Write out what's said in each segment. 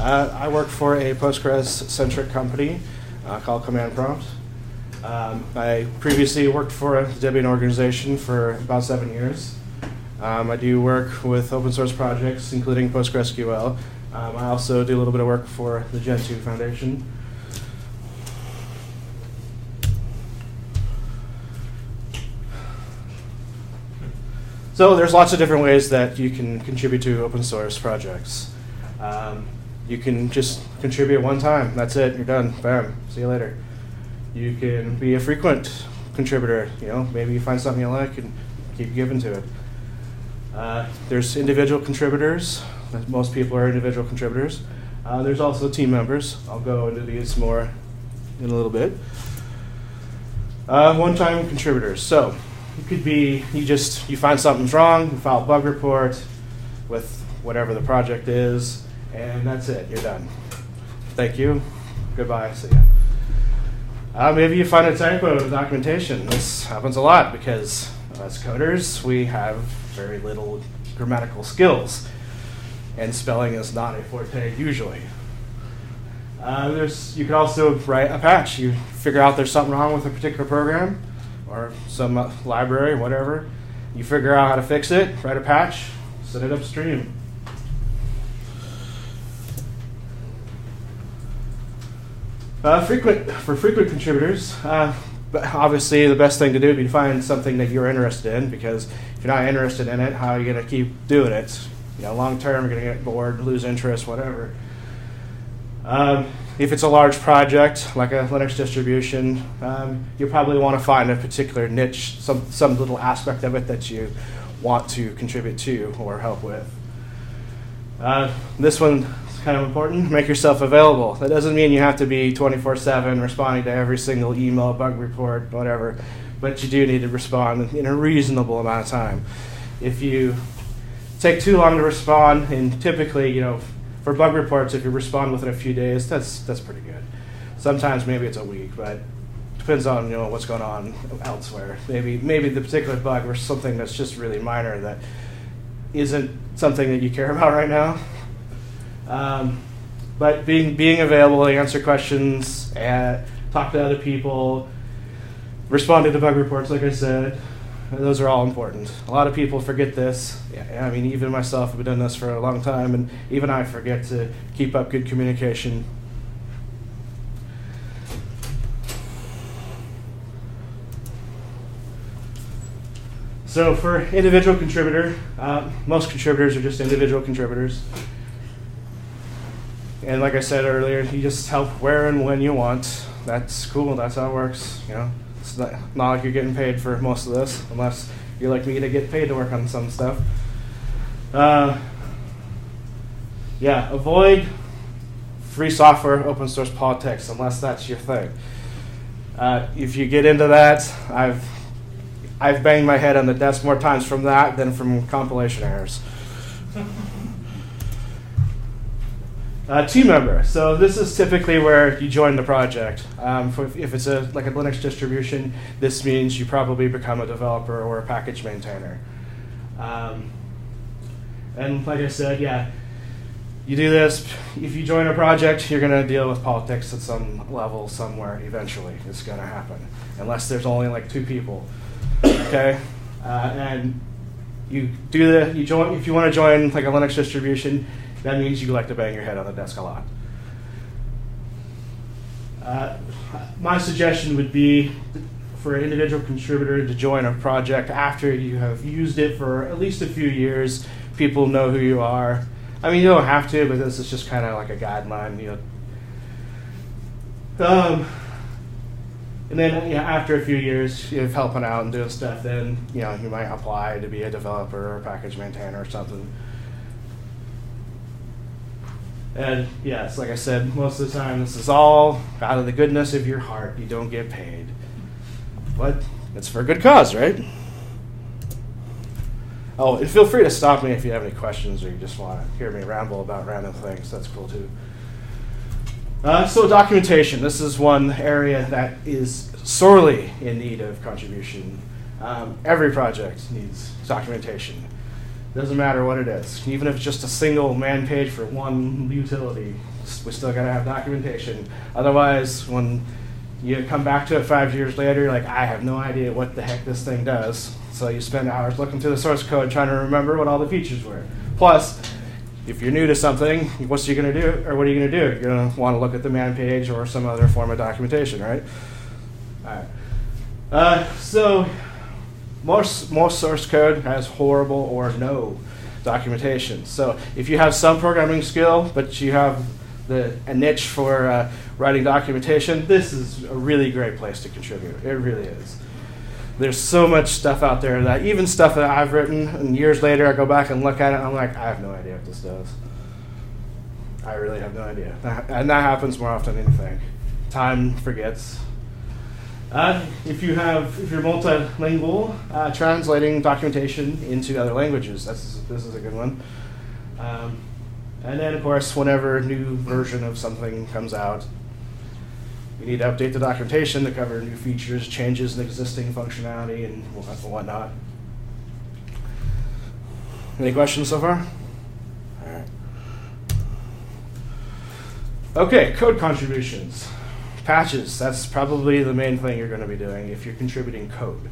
I work for a Postgres-centric company called Command Prompt. I previously worked for the Debian organization for about 7 years. I do work with open source projects, including PostgreSQL. I also do a little bit of work for the Gen 2 Foundation. So there's lots of different ways that you can contribute to open source projects. You can just contribute one time. That's it. You're done. Bam. See you later. You can be a frequent contributor. Maybe you find something you like and keep giving to it. There's individual contributors. Most people are individual contributors. There's also team members. I'll go into these more in a little bit. One-time contributors. So it could be you find something's wrong, you file a bug report with whatever the project is, and that's it. You're done. Thank you. Goodbye. See ya. Maybe you find a typo in the documentation. This happens a lot because as coders, we have very little grammatical skills, and spelling is not a forte usually. You could also write a patch. You figure out there's something wrong with a particular program or some library, whatever. You figure out how to fix it, write a patch, send it upstream. For frequent contributors, but obviously the best thing to do would be to find something that you're interested in, because if you're not interested in it, how are you going to keep doing it? Long term, you're going to get bored, lose interest, whatever. If it's a large project, like a Linux distribution, you probably want to find a particular niche, some little aspect of it that you want to contribute to or help with. This one is kind of important. Make yourself available. That doesn't mean you have to be 24/7 responding to every single email, bug report, whatever, but you do need to respond in a reasonable amount of time. If you take too long to respond, and typically, for bug reports, if you respond within a few days, that's pretty good. Sometimes maybe it's a week, but it depends on what's going on elsewhere. Maybe the particular bug or something that's just really minor that isn't something that you care about right now. But being available to answer questions, talk to other people, respond to bug reports, like I said, those are all important. A lot of people forget this. Even myself, I've been doing this for a long time, and even I forget to keep up good communication. So for individual contributor, most contributors are just individual contributors. And like I said earlier, you just help where and when you want. That's cool. That's how it works. It's not like you're getting paid for most of this, unless you're like me to get paid to work on some stuff. Avoid free software, open source politics, unless that's your thing. If you get into that, I've banged my head on the desk more times from that than from compilation errors. Team member. So this is typically where you join the project. If it's like a Linux distribution, this means you probably become a developer or a package maintainer. And like I said, you do this. If you join a project, you're going to deal with politics at some level somewhere eventually. It's going to happen, unless there's only like 2 people. Okay, and you do you join if you want to join like a Linux distribution. That means you like to bang your head on the desk a lot. My suggestion would be for an individual contributor to join a project after you have used it for at least a few years. People know who you are. You don't have to, but this is just kind of like a guideline. And then after a few years of helping out and doing stuff, then you might apply to be a developer or a package maintainer or something. And yes, like I said, most of the time this is all out of the goodness of your heart. You don't get paid. But it's for a good cause, right? Oh, and feel free to stop me if you have any questions or you just want to hear me ramble about random things. That's cool too. So documentation. This is one area that is sorely in need of contribution. Every project needs documentation. Doesn't matter what it is. Even if it's just a single man page for one utility, we still got to have documentation. Otherwise, when you come back to it 5 years later, you're like, I have no idea what the heck this thing does. So you spend hours looking through the source code trying to remember what all the features were. Plus, if you're new to something, what are you going to do? Or what are you going to do? You're going to want to look at the man page or some other form of documentation, right? All right. So most source code has horrible or no documentation. So if you have some programming skill, but you have a niche for writing documentation, this is a really great place to contribute. It really is. There's so much stuff out there that even stuff that I've written, and years later I go back and look at it and I'm like, I have no idea what this does. I really have no idea. And that happens more often than anything. Time forgets. If you're multilingual, translating documentation into other languages, this is a good one. And then, of course, whenever a new version of something comes out, you need to update the documentation to cover new features, changes in existing functionality, and whatnot. Any questions so far? All right. Okay, code contributions. Patches, that's probably the main thing you're going to be doing if you're contributing code.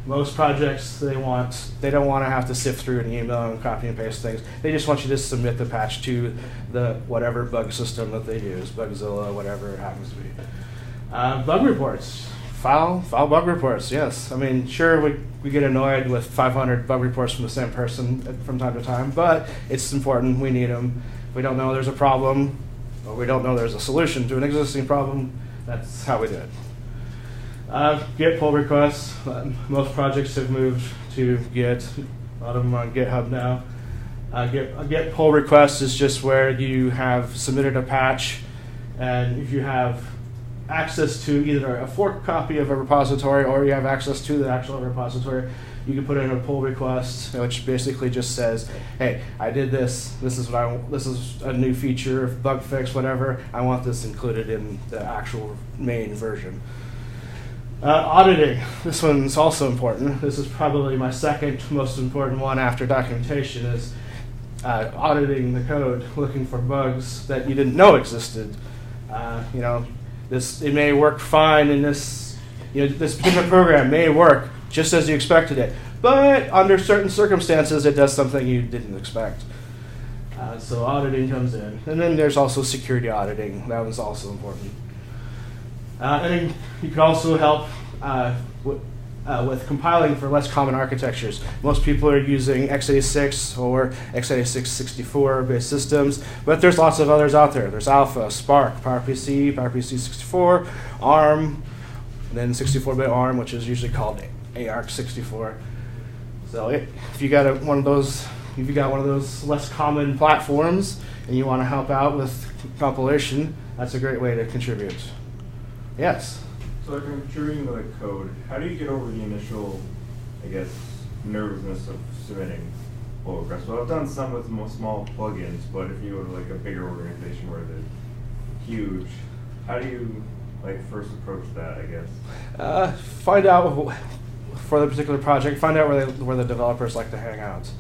Most projects, they don't want to have to sift through an email and copy and paste things. They just want you to submit the patch to the whatever bug system that they use, Bugzilla, whatever it happens to be. Bug reports. File bug reports, yes. I mean, sure, we get annoyed with 500 bug reports from the same person from time to time, but it's important. We need them. If we don't know there's a problem, or we don't know there's a solution to an existing problem, that's how we do it. Git pull requests. Most projects have moved to Git. A lot of them are on GitHub now. A Git pull request is just where you have submitted a patch, and if you have access to either a fork copy of a repository or you have access to the actual repository, you can put in a pull request, which basically just says, "Hey, I did this. This is a new feature, bug fix, whatever. I want this included in the actual main version." Auditing. This one's also important. This is probably my second most important one after documentation, is auditing the code, looking for bugs that you didn't know existed. It may work fine in this particular program may work just as you expected it, but under certain circumstances it does something you didn't expect. So auditing comes in. And then there's also security auditing. That one's also important. And then you can also help with compiling for less common architectures. Most people are using x86 or x86 64-based systems, but there's lots of others out there. There's Alpha, Spark, PowerPC, PowerPC 64, ARM, and then 64-bit ARM, which is usually called ARC64. So if you got one of those less common platforms and you want to help out with compilation, that's a great way to contribute. Yes? So if you're contributing the code, how do you get over the initial, nervousness of submitting pull requests? Well, I've done some with small plugins, but if you go to a bigger organization where they're huge, how do you first approach that, I guess? Find out for the particular project. Find out where the developers like to hang out.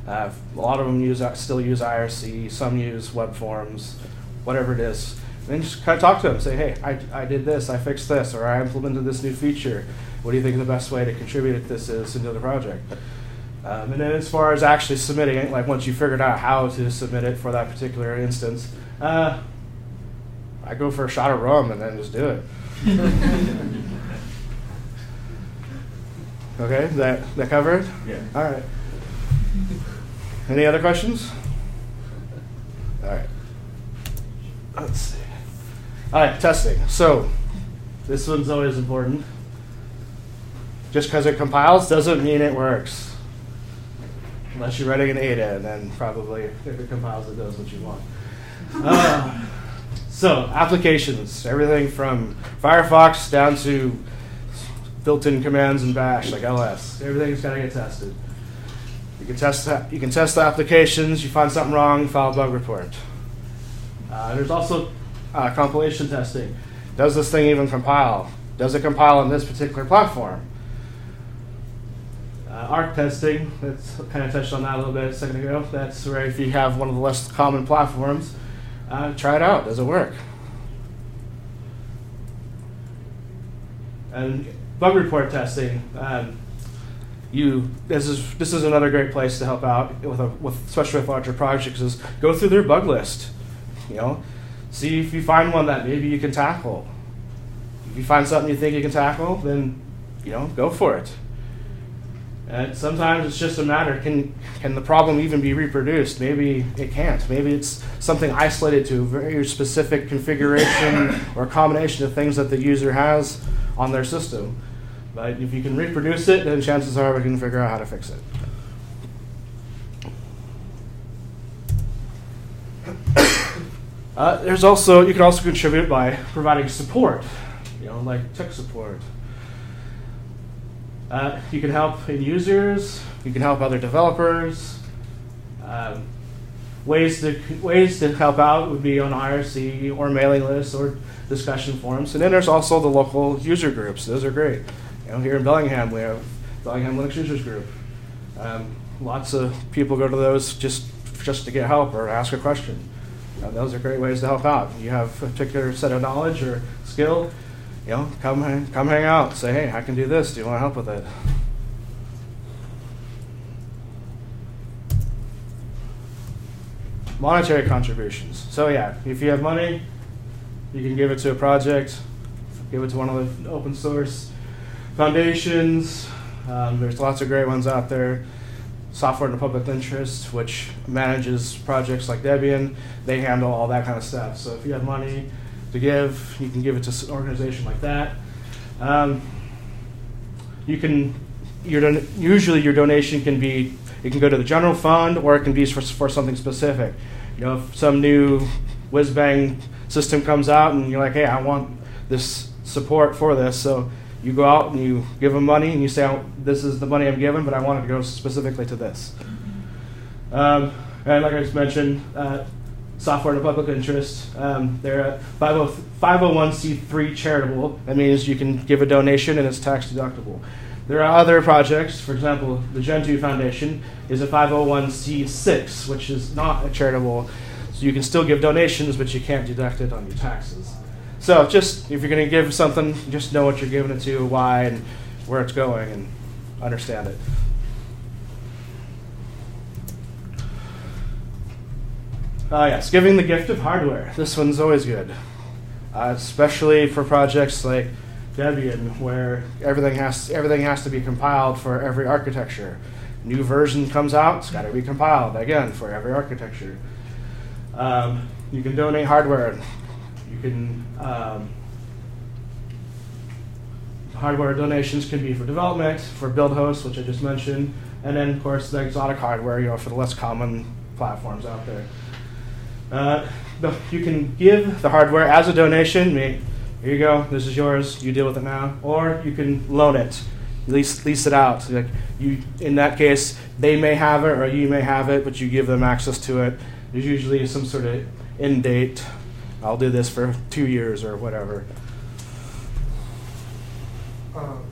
A lot of them still use IRC. Some use web forms, whatever it is. And then just kind of talk to them. Say, hey, I did this. I fixed this, or I implemented this new feature. What do you think the best way to contribute this is into the project? And then as far as actually submitting it, once you figured out how to submit it for that particular instance, I go for a shot of rum and then just do it. Okay, that cover it? Yeah. All right. Any other questions? All right. Let's see. All right, testing. So this one's always important. Just because it compiles doesn't mean it works. Unless you're writing an ADA, and then probably if it compiles, it does what you want. So applications, everything from Firefox down to built-in commands in Bash, like ls. Everything's got to get tested. You can test the applications. You find something wrong, file a bug report. There's also compilation testing. Does this thing even compile? Does it compile on this particular platform? ARC testing, that's kind of touched on that a little bit a second ago. That's where if you have one of the less common platforms, try it out. Does it work? And bug report testing. This is another great place to help out especially with larger projects. Is go through their bug list. See if you find one that maybe you can tackle. If you find something you think you can tackle, then go for it. And sometimes it's just a matter, can the problem even be reproduced? Maybe it can't. Maybe it's something isolated to a very specific configuration or combination of things that the user has on their system. But if you can reproduce it, then chances are we can figure out how to fix it. There's also, you can also contribute by providing support, like tech support. You can help end users. You can help other developers. Ways to help out would be on IRC or mailing lists or discussion forums. And then there's also the local user groups. Those are great. Here in Bellingham, we have Bellingham Linux Users Group. Lots of people go to those just to get help or ask a question. Those are great ways to help out. You have a particular set of knowledge or skill, come hang out. Say, hey, I can do this. Do you want to help with it? Monetary contributions. So yeah, if you have money, you can give it to a project, give it to one of the open source foundations. There's lots of great ones out there. Software in the Public Interest, which manages projects like Debian. They handle all that kind of stuff. So if you have money to give, you can give it to an organization like that. Usually your donation can be, it can go to the general fund or it can be for something specific. If some new whiz-bang system comes out and you're like, hey, I want this support for this, so you go out and you give them money and you say, this is the money I'm given, but I want it to go specifically to this. And like I just mentioned, software in the public interest. They're a 501c3 charitable. That means you can give a donation and it's tax deductible. There are other projects. For example, the Gentoo Foundation is a 501c6, which is not a charitable. So you can still give donations, but you can't deduct it on your taxes. So just, if you're going to give something, just know what you're giving it to, why, and where it's going, and understand it. Yes, giving the gift of hardware. This one's always good, especially for projects like Debian, where everything has to be compiled for every architecture. New version comes out, it's got to be compiled, again, for every architecture. You can donate hardware. You can hardware donations can be for development, for build hosts, which I just mentioned, and then of course the exotic hardware, for the less common platforms out there. You can give the hardware as a donation. Here you go. This is yours. You deal with it now, or you can loan it, lease it out. So in that case, they may have it or you may have it, but you give them access to it. There's usually some sort of end date. I'll do this for 2 years or whatever. How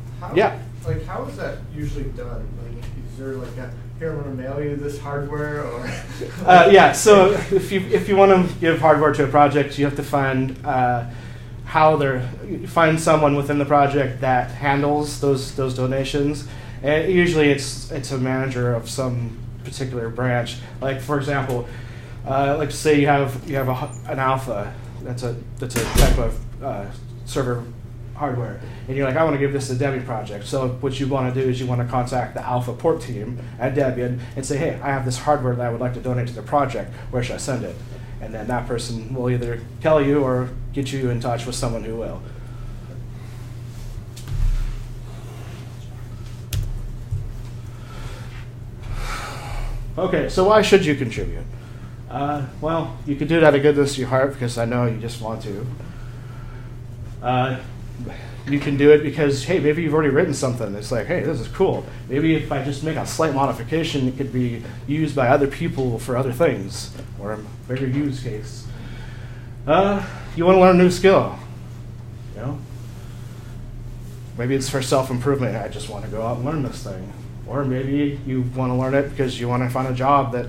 is that usually done? Is there here, I'm going to mail you this hardware, or? So if you want to give hardware to a project, you have to find find someone within the project that handles those donations, and usually it's a manager of some particular branch. Like for example. Like say you have an alpha that's a type of server hardware, and you're like, I want to give this to the Debian project. So what you want to do is you want to contact the alpha port team at Debian and say, hey, I have this hardware that I would like to donate to the project. Where should I send it? And then that person will either tell you or get you in touch with someone who will. Okay, so why should you contribute? Well, you can do that out of goodness of your heart because I know you just want to. You can do it because, hey, maybe you've already written something. It's like, hey, this is cool. Maybe if I just make a slight modification, it could be used by other people for other things or a bigger use case. You want to learn a new skill. Maybe it's for self-improvement. I just want to go out and learn this thing. Or maybe you want to learn it because you want to find a job that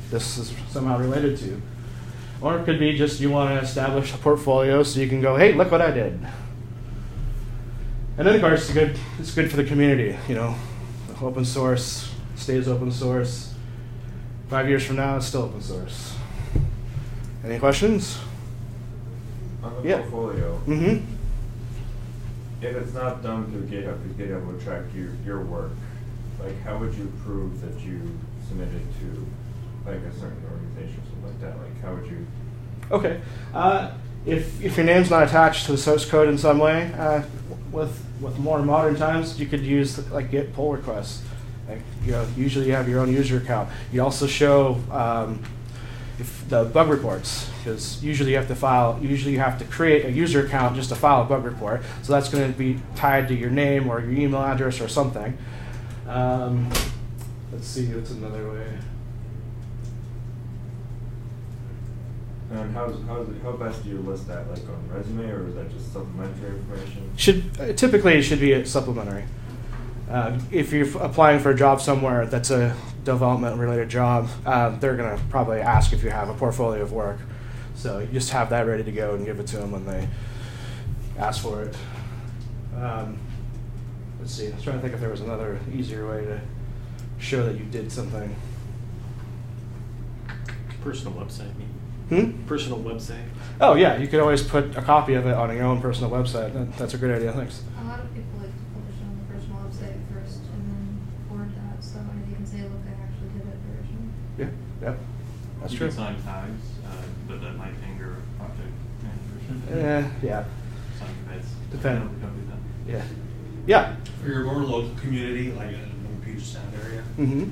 this is somehow related to. Or it could be just you want to establish a portfolio so you can go, hey, look what I did. And then, of course, it's good for the community. Open source stays open source. 5 years from now, it's still open source. Any questions? On the Yeah. portfolio, Mm-hmm. if it's not done through GitHub, because GitHub will track your work, like how would you prove that you submitted to like a certain organization or something like that? Like how would you? Okay. If your name's not attached to the source code in some way, with more modern times, you could use like Git pull requests. Like, usually you have your own user account. You also show if the bug reports, because usually you have to create a user account just to file a bug report. So that's going to be tied to your name or your email address or something. Let's see, what's another way? And how best do you list that, like on resume, or is that just supplementary information? Typically it should be supplementary. If you're applying for a job somewhere that's a development-related job, they're going to probably ask if you have a portfolio of work. So you just have that ready to go and give it to them when they ask for it. Let's see. I was trying to think if there was another easier way to show that you did something. Personal website, maybe. Personal website. Oh yeah, you could always put a copy of it on your own personal website. That's a great idea. Thanks. A lot of people like to publish it on the personal website first and then forward that, so you can say, look, I actually did it version. Yeah, that's You true. can sign tags, but that might anger project managers. Yeah. Sign commits. Depend- Don't do that. Yeah. For your more local community, like in the Puget Sound area, Mm-hmm.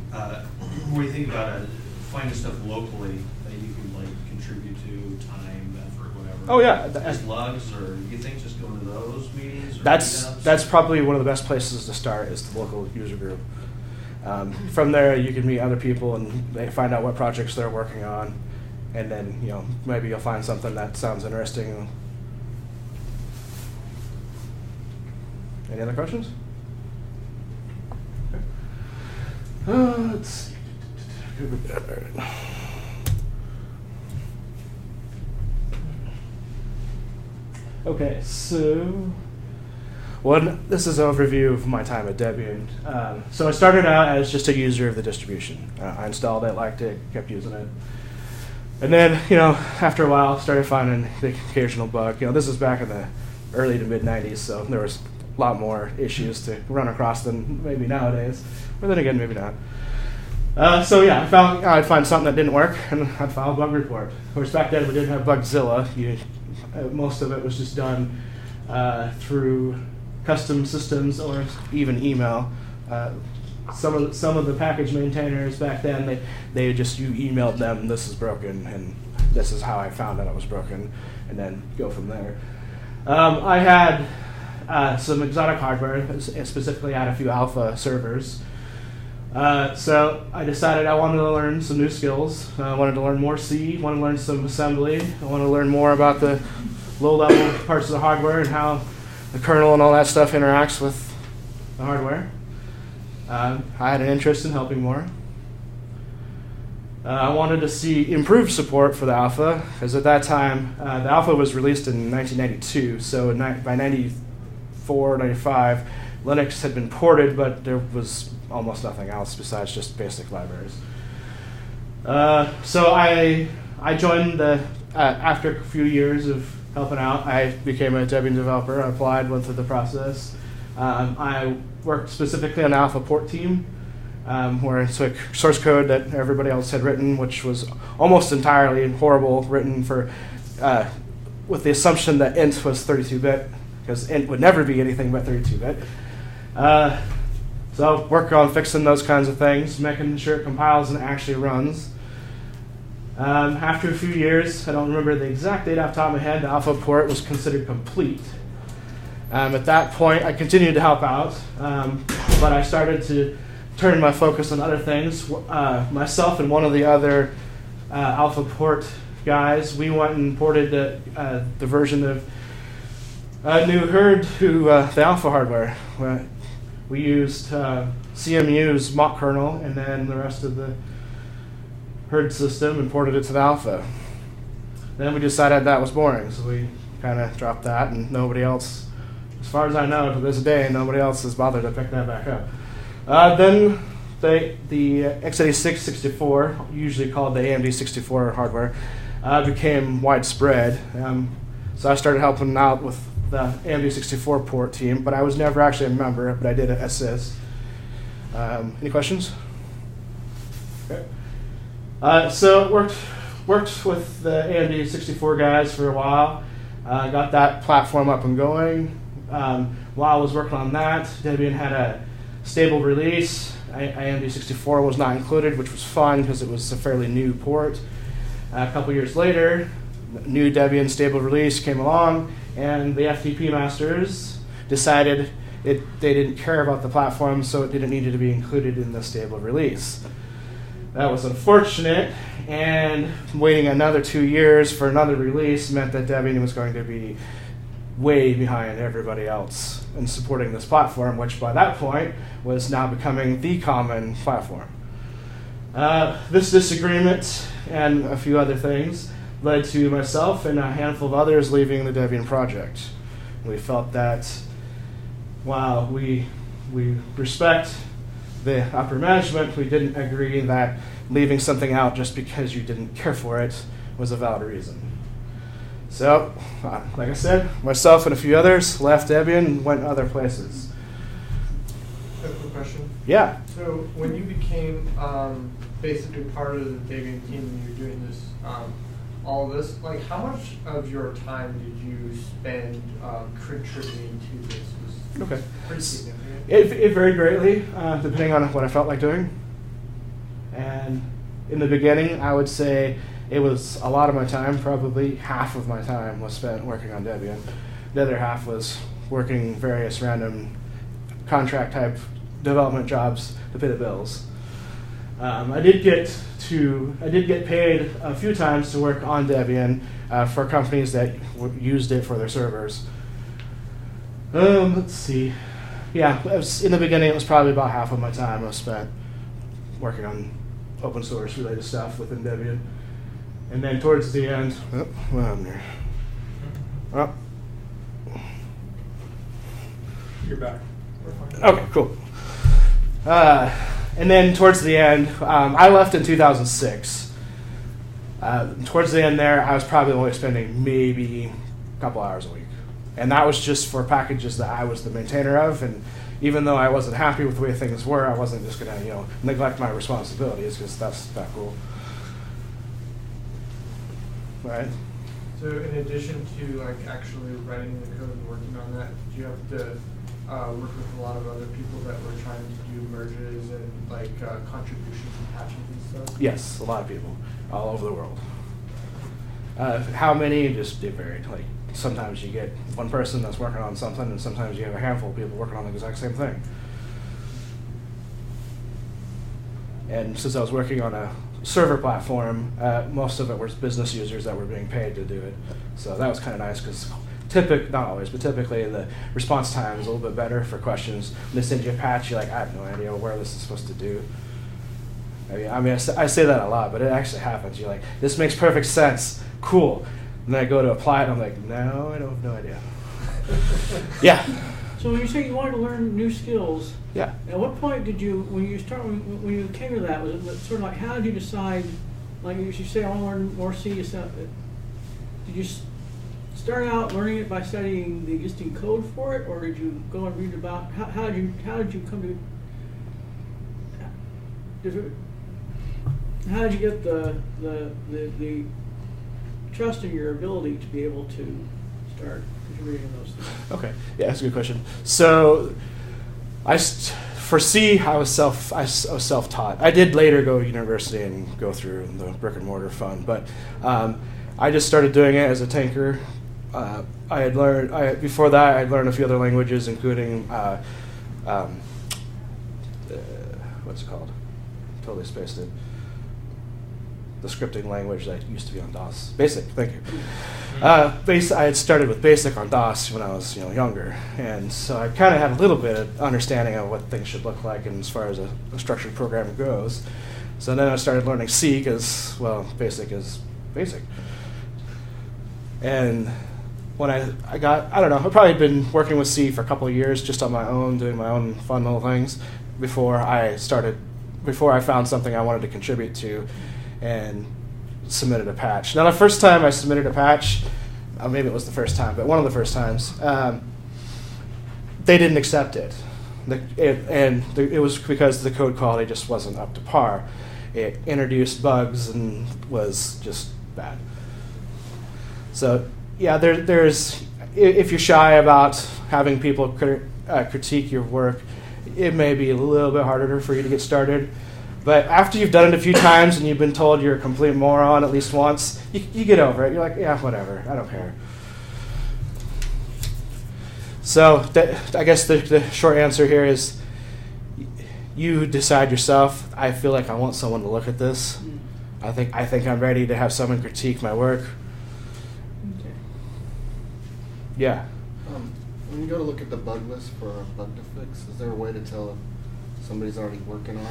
what do you think about finding stuff locally that you can like contribute to, time, effort, whatever? Oh yeah. Just logs, or you think just going to those meetings? Or That's meetups? probably one of the best places to start is the local user group. From there, you can meet other people and they find out what projects they're working on, and then maybe you'll find something that sounds interesting. Any other questions? Okay. Let's see. Okay, so this is an overview of my time at Debian. So I started out as just a user of the distribution. I installed it, liked it, kept using it. And then, after a while, started finding the occasional bug. This is back in the early to mid-90s, so there was a lot more issues to run across than maybe nowadays. But then again, maybe not. I'd find something that didn't work, and I'd file a bug report. Of course, back then we didn't have Bugzilla. Most of it was just done through custom systems or even email. Some of the package maintainers back then, you emailed them, this is broken, and this is how I found out it was broken, and then go from there. I had some exotic hardware, specifically I had a few alpha servers. So I decided I wanted to learn some new skills. I wanted to learn more C, wanted to learn some assembly. I wanted to learn more about the low-level parts of the hardware and how the kernel and all that stuff interacts with the hardware. I had an interest in helping more. I wanted to see improved support for the alpha, because at that time, the alpha was released in 1992, so by 94, 95, Linux had been ported, but there was almost nothing else besides just basic libraries. So I joined after a few years of helping out, I became a Debian developer. I applied, went through the process. I worked specifically on the alpha port team, where I took source code that everybody else had written, which was almost entirely horrible, written with the assumption that int was 32-bit, because int would never be anything but 32-bit. So work on fixing those kinds of things, making sure it compiles and actually runs. After a few years, I don't remember the exact date off the top of my head, the alpha port was considered complete. At that point, I continued to help out, but I started to turn my focus on other things. Myself and one of the other alpha port guys, we went and ported the version of GNU Herd to the alpha hardware. We used CMU's mock kernel and then the rest of the herd system and ported it to the alpha. Then we decided that was boring, so we kind of dropped that, and nobody else, as far as I know to this day, nobody else has bothered to pick that back up. Then the x86 64, usually called the AMD 64 hardware, became widespread. So I started helping out with the AMD 64 port team, but I was never actually a member, but I did assist. Any questions? Okay. So worked with the AMD 64 guys for a while. Got that platform up and going. While I was working on that, Debian had a stable release. AMD 64 was not included, which was fun because it was a fairly new port. A couple years later, new Debian stable release came along, and the FTP masters decided they didn't care about the platform, so it didn't need to be included in the stable release. That was unfortunate, and waiting another 2 years for another release meant that Debian was going to be way behind everybody else in supporting this platform, which by that point was now becoming the common platform. This disagreement and a few other things led to myself and a handful of others leaving the Debian project. We felt that while we respect the upper management, we didn't agree that leaving something out just because you didn't care for it was a valid reason. So, like I said, myself and a few others left Debian and went other places. I have a quick question. Yeah. So when you became basically part of the Debian team and you're doing this, all this, like how much of your time did you spend contributing to this? It was pretty significant. It varied greatly depending on what I felt like doing. And in the beginning, I would say it was a lot of my time, probably half of my time was spent working on Debian. The other half was working various random contract type development jobs to pay the bills. I did get paid a few times to work on Debian for companies that used it for their servers. Let's see. Yeah, in the beginning, it was probably about half of my time was spent working on open source related stuff within Debian. And then towards the end, You're back. Okay, cool. And then towards the end, I left in 2006. Towards the end there, I was probably only spending maybe a couple hours a week. And that was just for packages that I was the maintainer of. And even though I wasn't happy with the way things were, I wasn't just going to neglect my responsibilities because that's not cool. Right. So in addition to like actually writing the code and working on that, did you have to work with a lot of other people that were trying to do merges and like contributions and patches and stuff? Yes, a lot of people all over the world. How many? Just it varied. Like sometimes you get one person that's working on something, and sometimes you have a handful of people working on the exact same thing. And since I was working on a server platform, most of it was business users that were being paid to do it. So that was kind of nice because not always, but typically the response time is a little bit better for questions. When they send you a patch, you're like, I have no idea where this is supposed to do. I mean, I say that a lot, but it actually happens. You're like, this makes perfect sense. Cool. And then I go to apply it, and I'm like, no, I don't have no idea. Yeah. So when you say you wanted to learn new skills, Yeah. at what point did you, when you came to that, was it sort of like, how did you decide, like you say, I want to learn more C, did you start out learning it by studying the existing code for it, or did you go and read about, how did you come to, how did you get the trust in your ability to be able to start contributing those things? Okay. Yeah, that's a good question. So, for C, I was self-taught. I did later go to university and go through the brick and mortar fun, but I just started doing it as a tinker. Before that, I'd learned a few other languages, including what's it called? Totally spaced it. the scripting language that used to be on DOS. Basic, thank you. I had started with Basic on DOS when I was younger, and so I kind of had a little bit of understanding of what things should look like, and as far as a structured program goes. So then I started learning C because, well, Basic is Basic. And when I got, I don't know, I've probably been working with C for a couple of years just on my own, doing my own fun little things before I found something I wanted to contribute to and submitted a patch. Now, the first time I submitted a patch, maybe it was the first time, but one of the first times, they didn't accept it. It was because the code quality just wasn't up to par. It introduced bugs and was just bad. So, yeah, there's if you're shy about having people critique your work, it may be a little bit harder for you to get started. But after you've done it a few times and you've been told you're a complete moron at least once, you get over it. You're like, yeah, whatever, I don't care. So I guess the short answer here is you decide yourself. I feel like I want someone to look at this. I think I'm ready to have someone critique my work. Okay. Yeah. When you go to look at the bug list for a bug to fix, is there a way to tell if somebody's already working on it,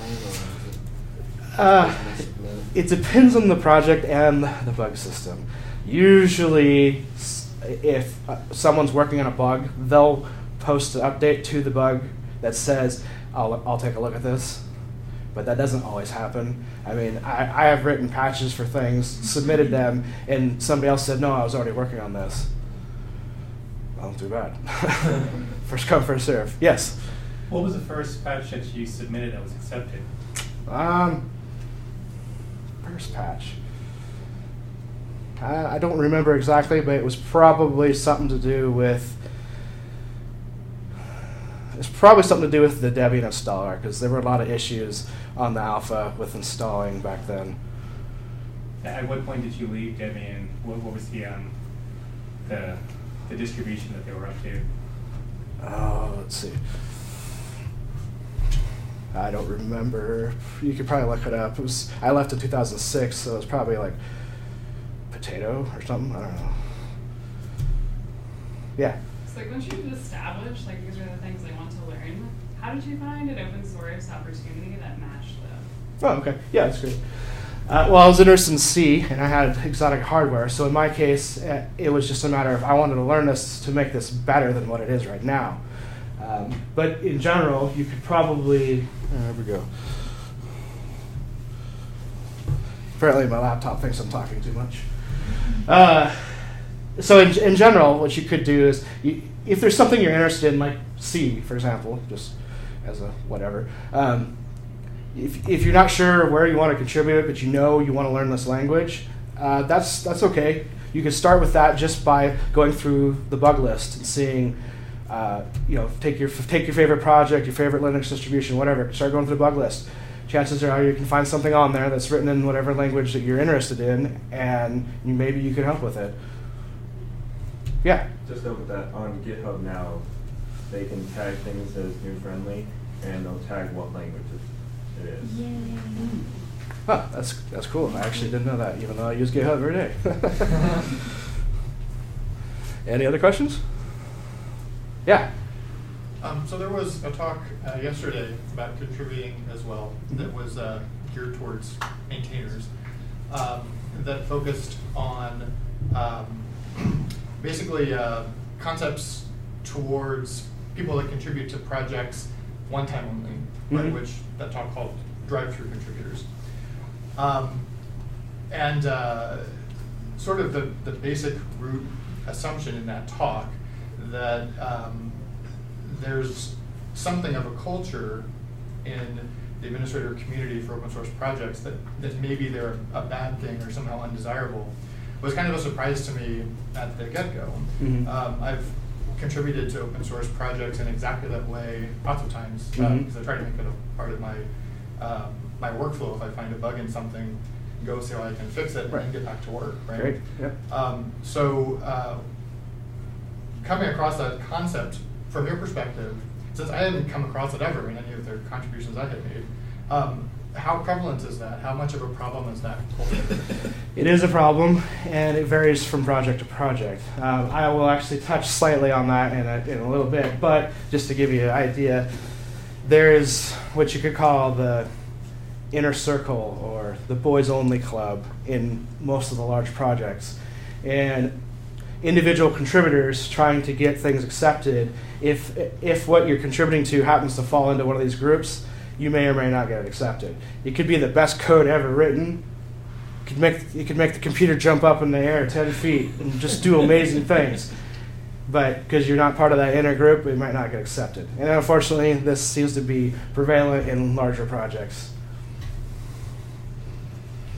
or is it depends on the project and the bug system. Usually, if someone's working on a bug, they'll post an update to the bug that says, I'll take a look at this. But that doesn't always happen. I mean, I have written patches for things, submitted them, and somebody else said, no, I was already working on this. Well, too bad. First come, first serve. Yes? What was the first patch that you submitted that was accepted? First patch. I don't remember exactly, but it was probably something to do with. It's probably something to do with the Debian installer, because there were a lot of issues on the alpha with installing back then. At what point did you leave Debian? What was the distribution that they were up to? Oh, let's see. I don't remember. You could probably look it up. I left in 2006, so it was probably like Potato or something. I don't know. Yeah. So like once you establish, like these are the things I want to learn, how did you find an open source opportunity that matched them? Oh, okay. Yeah, that's great. Well, I was interested in C, and I had exotic hardware. So in my case, it was just a matter of I wanted to learn this to make this better than what it is right now. But in general, you could probably. There we go. Apparently, my laptop thinks I'm talking too much. So in general, what you could do is, if there's something you're interested in, like C, for example, just as a whatever. If you're not sure where you want to contribute, but you want to learn this language, that's okay. You can start with that just by going through the bug list and seeing, take your favorite project, your favorite Linux distribution, whatever. Start going through the bug list. Chances are you can find something on there that's written in whatever language that you're interested in, and maybe you can help with it. Yeah. Just note with that on GitHub now, they can tag things as new friendly, and they'll tag what language it is. Yay. Huh, that's cool. I actually didn't know that, even though I use GitHub every day. Any other questions? Yeah. So there was a talk yesterday about contributing as well that was geared towards maintainers that focused on basically concepts towards people that contribute to projects one time only, right, which that talk called drive-through contributors. And sort of the basic root assumption in that talk that there's something of a culture in the administrator community for open source projects that maybe they're a bad thing or somehow undesirable was kind of a surprise to me at the get-go. Mm-hmm. I've contributed to open source projects in exactly that way lots of times because I try to make it a part of my my workflow. If I find a bug in something, go see how I can fix it, and then get back to work. Right. Great. Yep. So coming across that concept from your perspective, since I hadn't come across it ever in any of the contributions I had made, how prevalent is that? How much of a problem is that culture? It is a problem, and it varies from project to project. I will actually touch slightly on that in a little bit, but just to give you an idea, there is what you could call the inner circle or the boys-only club in most of the large projects. And individual contributors trying to get things accepted, if what you're contributing to happens to fall into one of these groups, you may or may not get it accepted. It could be the best code ever written. It could make the computer jump up in the air 10 feet and just do amazing things. But because you're not part of that inner group, it might not get accepted. And unfortunately, this seems to be prevalent in larger projects.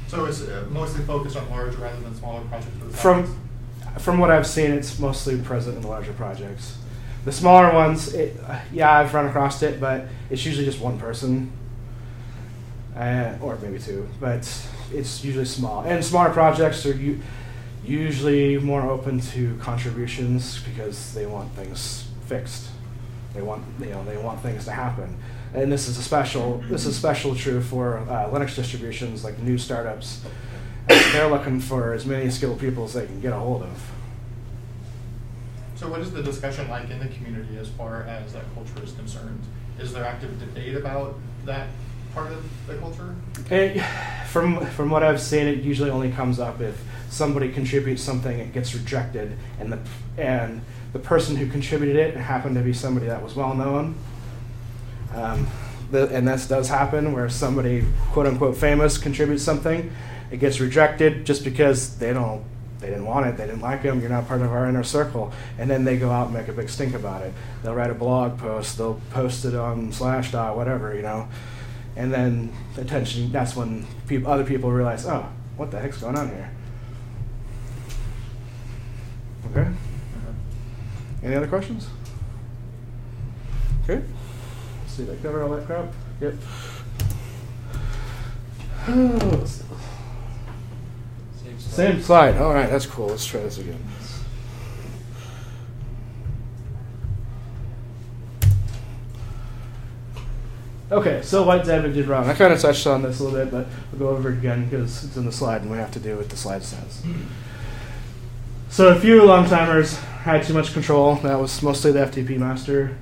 So it's mostly focused on large rather than smaller projects? From what I've seen, it's mostly present in the larger projects. The smaller ones, I've run across it, but it's usually just one person, or maybe two, but it's usually small. And smaller projects are usually more open to contributions because they want things fixed. They want things to happen. And this is especially true for Linux distributions like new startups. They're looking for as many skilled people as they can get a hold of. So what is the discussion like in the community as far as that culture is concerned? Is there active debate about that part of the culture? From what I've seen, it usually only comes up if somebody contributes something, it gets rejected, and the person who contributed it happened to be somebody that was well known. And this does happen where somebody, quote unquote, famous contributes something, it gets rejected just because they didn't want it, they didn't like them, you're not part of our inner circle, and then they go out and make a big stink about it. They'll write a blog post, they'll post it on Slashdot, whatever, and then that's when other people realize, oh, what the heck's going on here? Okay? Any other questions? Okay. Let's see, did I cover all that crap? Yep. Same slide. All right, that's cool. Let's try this again. Okay, so what Debian did wrong. I kind of touched on this a little bit, but we'll go over it again because it's in the slide and we have to do what the slide says. So a few long-timers had too much control. That was mostly the FTP master.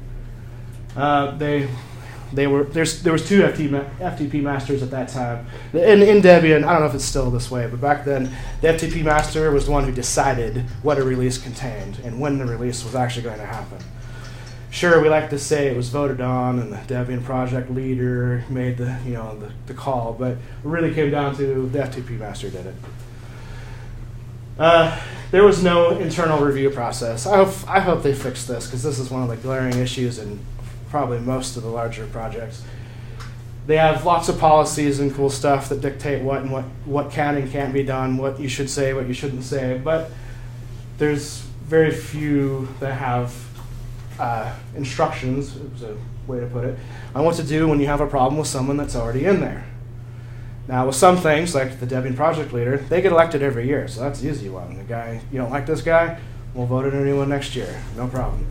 There was two FTP masters at that time. In Debian, I don't know if it's still this way, but back then, the FTP master was the one who decided what a release contained and when the release was actually going to happen. Sure, we like to say it was voted on and the Debian project leader made the call, but it really came down to the FTP master did it. There was no internal review process. I hope they fix this because this is one of the glaring issues in probably most of the larger projects. They have lots of policies and cool stuff that dictate what can and can't be done, what you should say, what you shouldn't say, but there's very few that have instructions, is a way to put it, on what to do when you have a problem with someone that's already in there. Now, with some things, like the Debian project leader, they get elected every year, so that's the easy one. The guy, you don't like this guy, we'll vote in a new one next year, no problem.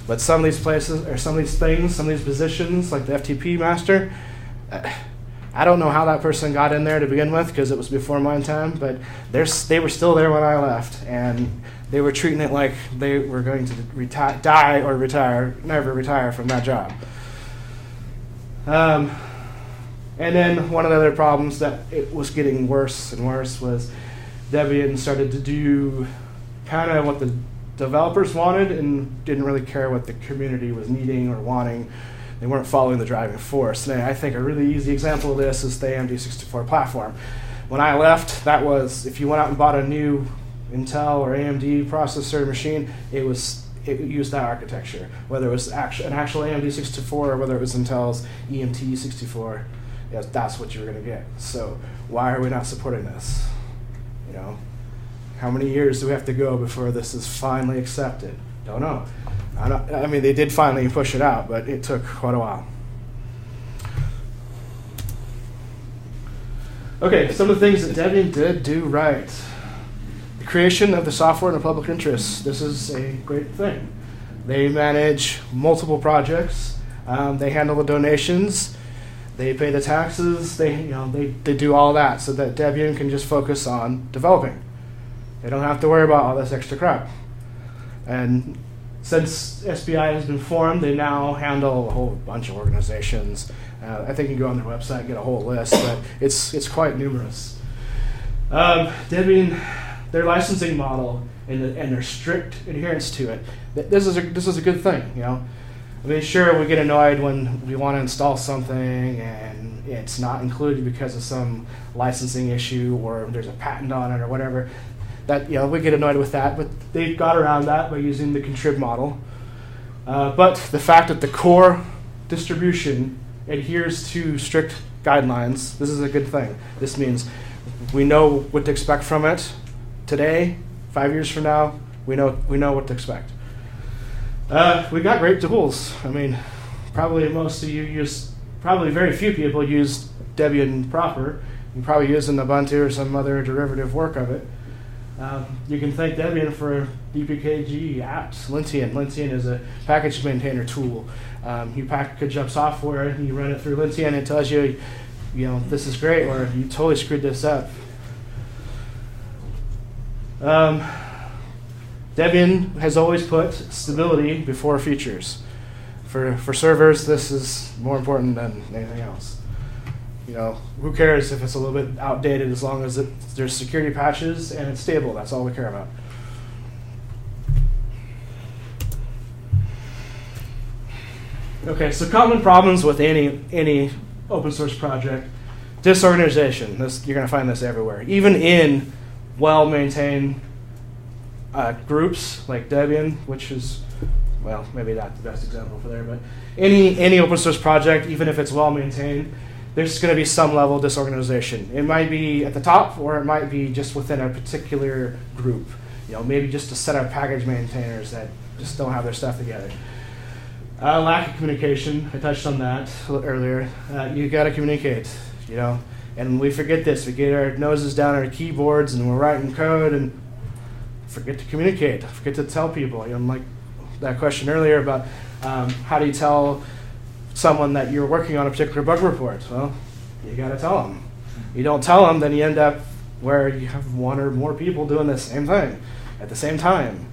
But some of these places, or some of these things, some of these positions, like the FTP master, I don't know how that person got in there to begin with, because it was before my time, but they were still there when I left, and they were treating it like they were going to die or retire, never retire from that job. And then one of the other problems that it was getting worse and worse was Debian started to do kind of what the developers wanted and didn't really care what the community was needing or wanting. They weren't following the driving force. And I think a really easy example of this is the AMD64 platform. When I left, that was, if you went out and bought a new Intel or AMD processor machine, it used that architecture. Whether it was an actual AMD64 or whether it was Intel's EMT64, yes, that's what you were going to get. So why are we not supporting this? How many years do we have to go before this is finally accepted? Don't know. I mean, they did finally push it out, but it took quite a while. Okay, some of the things that Debian did do right. The creation of the software in the public interest. This is a great thing. They manage multiple projects. They handle the donations. They pay the taxes. They do all that so that Debian can just focus on developing. They don't have to worry about all this extra crap. And since SBI has been formed, they now handle a whole bunch of organizations. I think you can go on their website and get a whole list, but it's quite numerous. Debian, their licensing model and their strict adherence to it. This is a good thing, I mean, sure, we get annoyed when we want to install something and it's not included because of some licensing issue or there's a patent on it or whatever. That we get annoyed with that, but they've got around that by using the contrib model. But the fact that the core distribution adheres to strict guidelines, this is a good thing. This means we know what to expect from it today. 5 years from now, we know what to expect. We got great tools. I mean, probably most of you probably very few people use Debian proper. You probably use an Ubuntu or some other derivative work of it. You can thank Debian for DPKG apps. Lintian is a package maintainer tool. You package up software and you run it through Lintian and it tells you, this is great or you totally screwed this up. Debian has always put stability before features. For servers, this is more important than anything else. Who cares if it's a little bit outdated as long as there's security patches and it's stable. That's all we care about. Okay, so common problems with any open source project. Disorganization. You're going to find this everywhere. Even in well-maintained groups like Debian, which is, well, maybe not the best example for there, but any open source project, even if it's well-maintained, there's going to be some level of disorganization. It might be at the top, or it might be just within a particular group. Maybe just a set of package maintainers that just don't have their stuff together. Lack of communication. I touched on that earlier. You got to communicate. And we forget this. We get our noses down our keyboards, and we're writing code, and forget to communicate. Forget to tell people. Like that question earlier about how do you tell someone that you're working on a particular bug report? Well, you got to tell them. You don't tell them, then you end up where you have one or more people doing the same thing at the same time.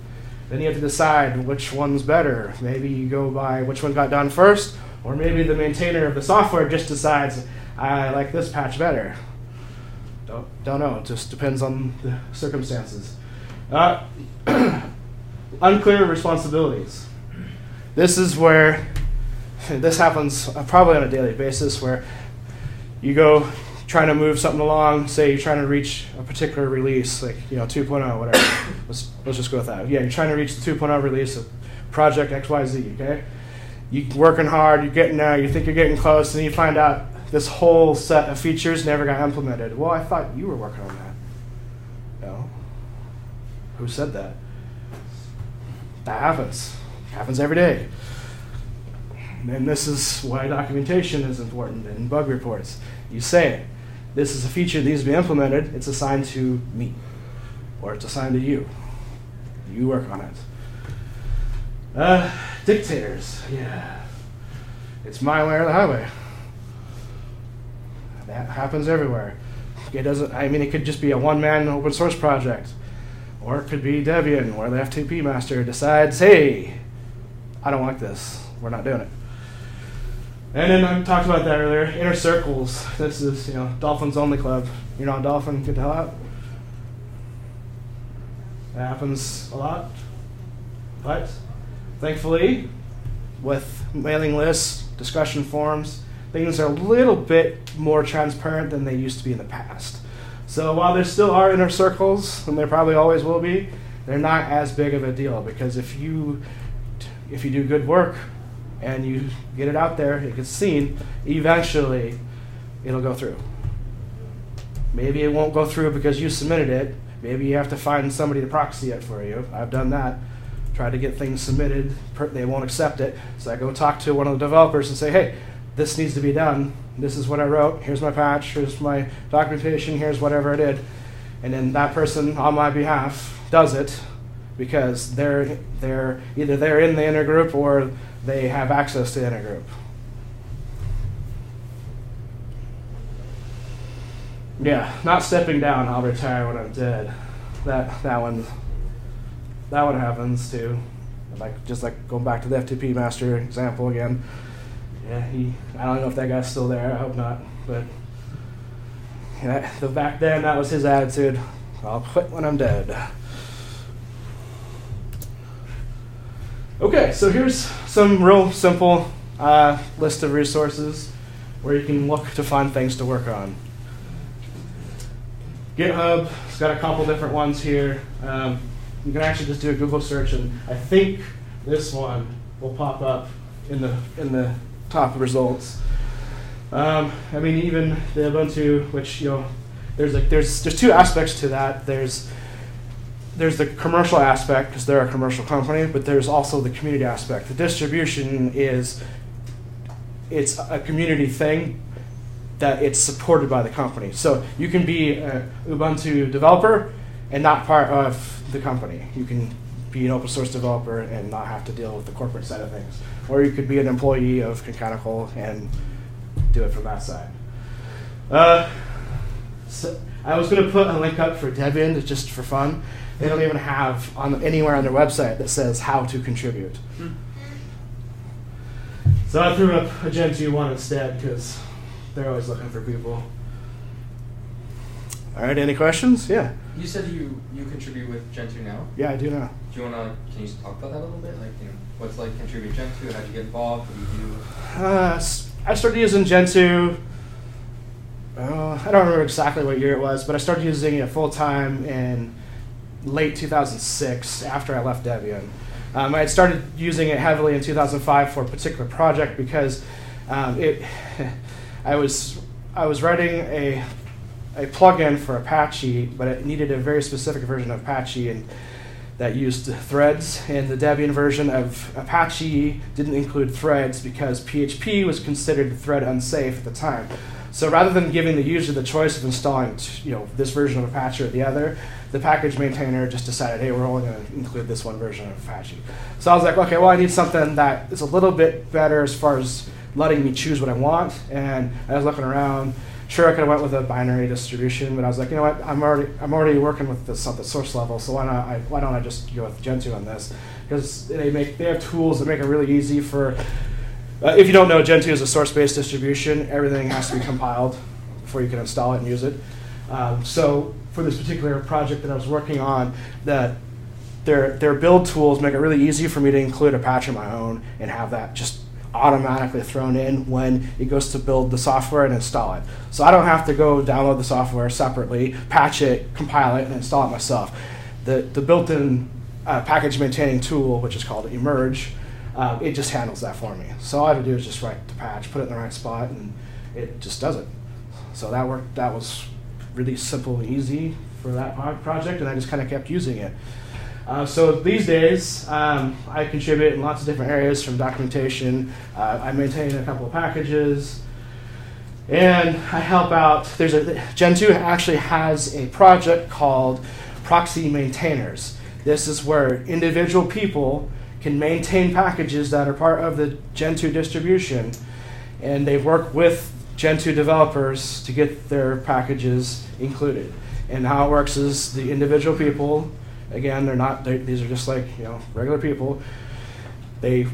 Then you have to decide which one's better. Maybe you go by which one got done first, or maybe the maintainer of the software just decides, I like this patch better. Don't know. It just depends on the circumstances. Unclear responsibilities. This is where this happens probably on a daily basis, where you go trying to move something along. Say you're trying to reach a particular release, like 2.0, whatever. let's just go with that. Yeah, you're trying to reach the 2.0 release of project XYZ. Okay, you're working hard. You're getting there. You think you're getting close, and you find out this whole set of features never got implemented. Well, I thought you were working on that. No. Who said that? That happens. It happens every day. And this is why documentation is important in bug reports. You say, this is a feature that needs to be implemented. It's assigned to me, or it's assigned to you. You work on it. Dictators. Yeah. It's my way or the highway. That happens everywhere. It could just be a one-man open source project. Or it could be Debian, where the FTP master decides, hey, I don't like this. We're not doing it. And then I talked about that earlier. Inner circles. This is, Dolphins Only Club. You're not a dolphin, get the hell out. That happens a lot. But thankfully, with mailing lists, discussion forums, things are a little bit more transparent than they used to be in the past. So while there still are inner circles, and there probably always will be, they're not as big of a deal, because if you do good work and you get it out there, it gets seen, eventually it'll go through. Maybe it won't go through because you submitted it. Maybe you have to find somebody to proxy it for you. I've done that. Tried to get things submitted. They won't accept it. So I go talk to one of the developers and say, hey, this needs to be done. This is what I wrote. Here's my patch. Here's my documentation. Here's whatever I did. And then that person, on my behalf, does it because they're either they're in the inner group or they have access to the inner group. Yeah, not stepping down. I'll retire when I'm dead. That one happens too. Just like going back to the FTP master example again. Yeah, I don't know if that guy's still there. I hope not. But back then, that was his attitude. I'll quit when I'm dead. Okay, so here's some real simple list of resources where you can look to find things to work on. GitHub, it's got a couple different ones here. You can actually just do a Google search, and I think this one will pop up in the top results. I mean, even the Ubuntu, which there's two aspects to that. There's the commercial aspect because they're a commercial company, but there's also the community aspect. The distribution it's a community thing that it's supported by the company. So you can be an Ubuntu developer and not part of the company. You can be an open source developer and not have to deal with the corporate side of things. Or you could be an employee of Concanical and do it from that side. So I was going to put a link up for Debian just for fun. They don't even have anywhere on their website that says how to contribute. So I threw up a Gentoo one instead because they're always looking for people. All right, any questions? Yeah. You said you contribute with Gentoo now? Yeah, I do now. Do you can you talk about that a little bit? Like, what's like contribute Gentoo? How'd you get involved? What do you do? I started using Gentoo. I don't remember exactly what year it was, but I started using it full time in late 2006 after I left Debian. I had started using it heavily in 2005 for a particular project because I was writing a plugin for Apache, but it needed a very specific version of Apache and that used threads. And the Debian version of Apache didn't include threads because PHP was considered thread unsafe at the time. So rather than giving the user the choice of installing this version of Apache or the other, the package maintainer just decided, hey, we're only going to include this one version of Apache. So I was like, okay, well, I need something that is a little bit better as far as letting me choose what I want. And I was looking around. Sure, I could have went with a binary distribution, but I was like, you know what? I'm already working with this at the source level, so why don't I just go with Gentoo on this? Because they have tools that make it really easy for. If you don't know, Gentoo is a source-based distribution. Everything has to be compiled before you can install it and use it. So for this particular project that I was working on, their build tools make it really easy for me to include Apache of my own and have that just automatically thrown in when it goes to build the software and install it. So I don't have to go download the software separately, patch it, compile it, and install it myself. The built-in package maintaining tool, which is called Emerge, it just handles that for me. So all I have to do is just write the patch, put it in the right spot, and it just does it. So that worked. That was really simple and easy for that project, and I just kind of kept using it. So these days, I contribute in lots of different areas from documentation. I maintain a couple of packages, and I help out. Gentoo actually has a project called Proxy Maintainers. This is where individual people can maintain packages that are part of the Gentoo distribution, and they work with Gentoo developers to get their packages included. And how it works is the individual people, again, these are just like regular people. They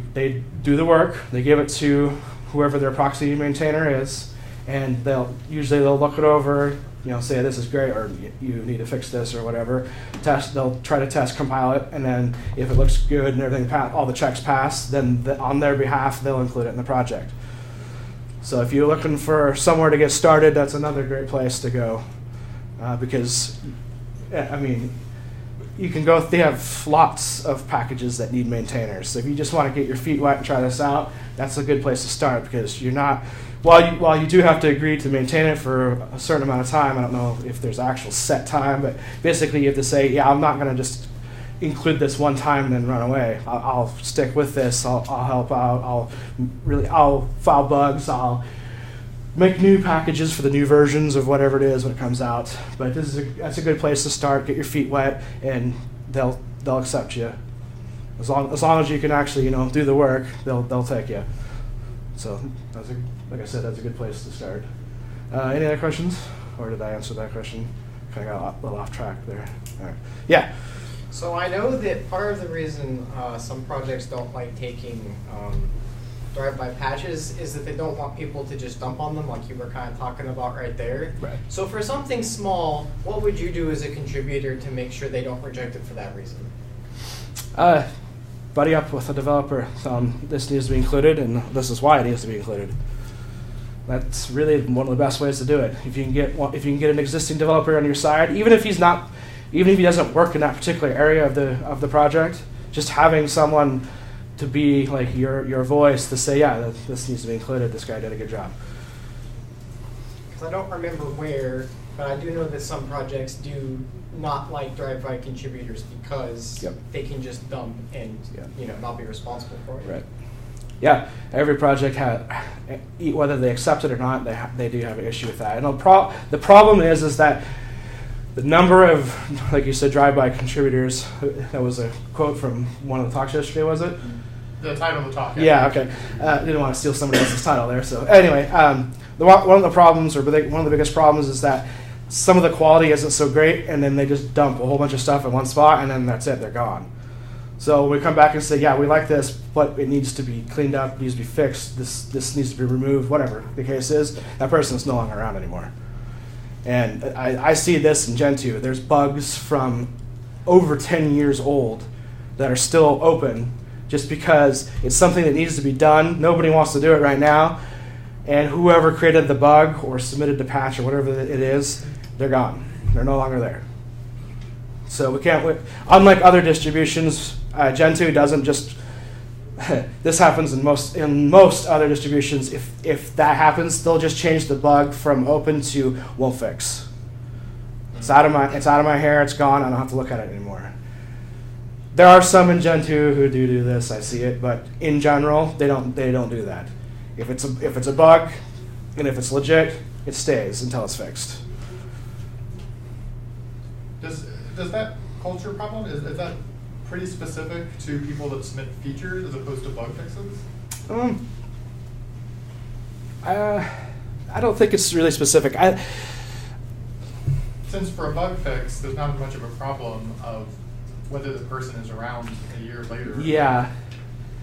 do the work, they give it to whoever their proxy maintainer is, and they'll look it over, say this is great or you need to fix this or whatever. They'll try to test, compile it, and then if it looks good and everything all the checks pass, then on their behalf they'll include it in the project. So if you're looking for somewhere to get started, that's another great place to go, because you can go. They have lots of packages that need maintainers. So if you just want to get your feet wet and try this out, that's a good place to start, because you're not. While you do have to agree to maintain it for a certain amount of time, I don't know if there's actual set time, but basically you have to say, yeah, I'm not going to just include this one time and then run away. I'll stick with this. I'll help out. I'll file bugs. I'll make new packages for the new versions of whatever it is when it comes out. But that's a good place to start. Get your feet wet, and they'll accept you. As long as you can actually do the work, they'll take you. So like I said, that's a good place to start. Any other questions? or did I answer that question? Kind of got a little off track there. All right. Yeah. So I know that part of the reason some projects don't like taking drive-by patches is that they don't want people to just dump on them, like you were kind of talking about right there. Right. So for something small, what would you do as a contributor to make sure they don't reject it for that reason? Buddy up with a developer. This needs to be included, and this is why it needs to be included. That's really one of the best ways to do it. If you can get an existing developer on your side, even if he doesn't work in that particular area of the project, just having someone to be like your voice to say, yeah, this needs to be included. This guy did a good job. Because I don't remember where, but I do know that some projects do not like drive-by contributors because they can just dump and not be responsible for it. Right. Yeah, every project whether they accept it or not, they do have an issue with that. And the problem is that the number of, like you said, drive-by contributors. That was a quote from one of the talks yesterday, was it? The title of the talk. Yeah. Okay. Didn't want to steal somebody else's title there. So anyway, one of the problems, or one of the biggest problems, is that some of the quality isn't so great, and then they just dump a whole bunch of stuff in one spot, and then that's it. They're gone. So we come back and say, yeah, we like this, but it needs to be cleaned up, it needs to be fixed, this needs to be removed, whatever the case is. That person is no longer around anymore. And I see this in Gentoo. There's bugs from over 10 years old that are still open just because it's something that needs to be done. Nobody wants to do it right now. And whoever created the bug or submitted the patch or whatever it is, they're gone. They're no longer there. So we can't, unlike other distributions, Gentoo doesn't just, this happens in most other distributions. If that happens, they'll just change the bug from open to won't fix. It's out of my hair, it's gone, I don't have to look at it anymore. There are some in Gentoo who do this, I see it, but in general, they don't do that. If it's a bug, and if it's legit, it stays until it's fixed. Does that culture problem, is that pretty specific to people that submit features as opposed to bug fixes? I don't think it's really specific. Since for a bug fix, there's not much of a problem of whether the person is around a year later. Yeah.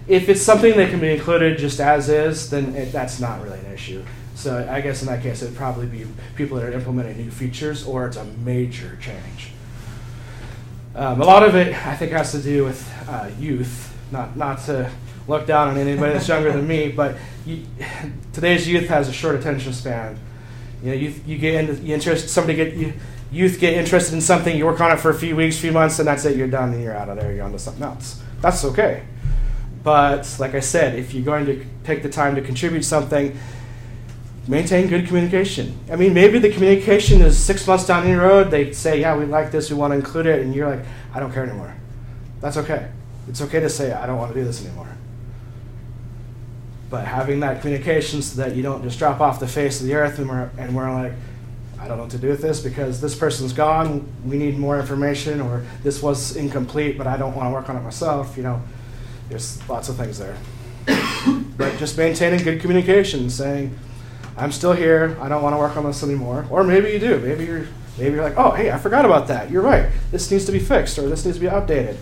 If it's something that can be included just as is, then that's not really an issue. So I guess in that case, it'd probably be people that are implementing new features, or it's a major change. A lot of it, I think, has to do with youth. Not to look down on anybody that's younger than me, but today's youth has a short attention span. You know, you get into youth get interested in something, you work on it for a few weeks, few months, and that's it. You're done, and you're out of there. You're on to something else. That's okay. But like I said, if you're going to take the time to contribute something, maintain good communication. I mean, maybe the communication is 6 months down the road. They say, yeah, we like this, we want to include it. And you're like, I don't care anymore. That's okay. It's okay to say, I don't want to do this anymore. But having that communication so that you don't just drop off the face of the earth and we're like, I don't know what to do with this because this person's gone, we need more information, or this was incomplete, but I don't want to work on it myself. You know, there's lots of things there. But just maintaining good communication, saying, I'm still here, I don't want to work on this anymore. Or maybe you do. Maybe you're like, oh, hey, I forgot about that. You're right. This needs to be fixed, or this needs to be updated.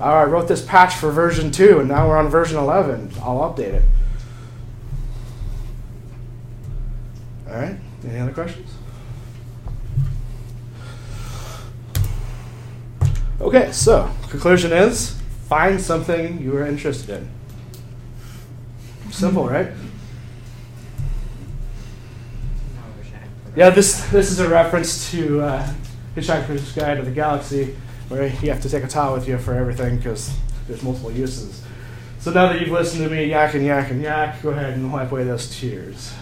I wrote this patch for version 2, and now we're on version 11. I'll update it. All right, any other questions? Okay, so conclusion is, find something you are interested in. Simple, right? Yeah, this is a reference to Hitchhiker's Guide to the Galaxy, where you have to take a towel with you for everything because there's multiple uses. So now that you've listened to me yak and yak and yak, go ahead and wipe away those tears.